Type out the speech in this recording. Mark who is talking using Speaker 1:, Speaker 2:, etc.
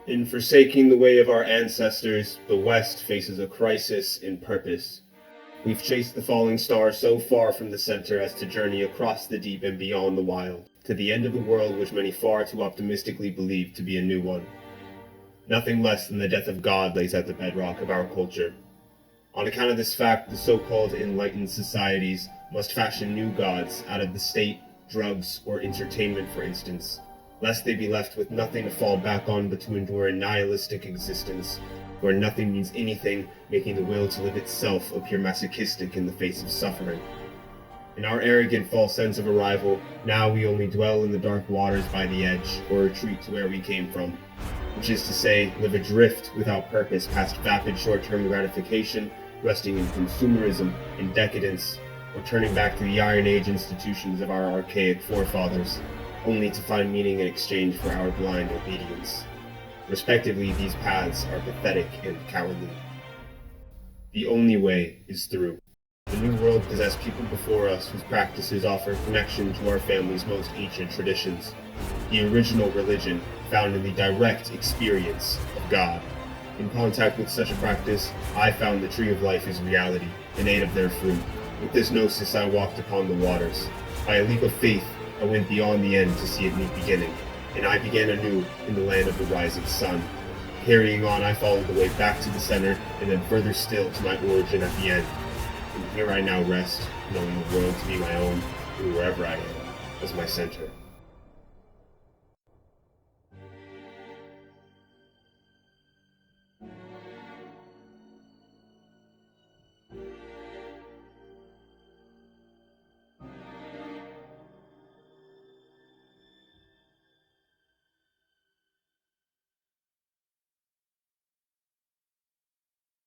Speaker 1: In forsaking the way of our ancestors, the West faces a crisis in purpose. We've chased the falling star so far from the center as to journey across the deep and beyond the wild, to the end of the world which many far too optimistically believe to be a new one. Nothing less than the death of God lays at the bedrock of our culture. On account of this fact, the so-called enlightened societies must fashion new gods out of the state, drugs, or entertainment, for instance, lest they be left with nothing to fall back on but to endure a nihilistic existence, where nothing means anything, making the will to live itself appear masochistic in the face of suffering. In our arrogant false sense of arrival, now we only dwell in the dark waters by the edge, or retreat to where we came from, which is to say, live adrift without purpose past vapid short-term gratification, resting in consumerism and decadence, or turning back to the Iron Age institutions of our archaic forefathers, only to find meaning in exchange for our blind obedience. Respectively, these paths are pathetic and cowardly. The only way is through. The New World possessed people before us whose practices offer connection to our family's most ancient traditions. The original religion found in the direct experience of God. In contact with such a practice, I found the tree of life is reality, and ate of their fruit. With this gnosis I walked upon the waters. By a leap of faith, I went beyond the end to see it meet beginning, and I began anew in the land of the rising sun. Carrying on, I followed the way back to the center, and then further still to my origin at the end. And here I now rest, knowing the world to be my own, and wherever I am, as my center.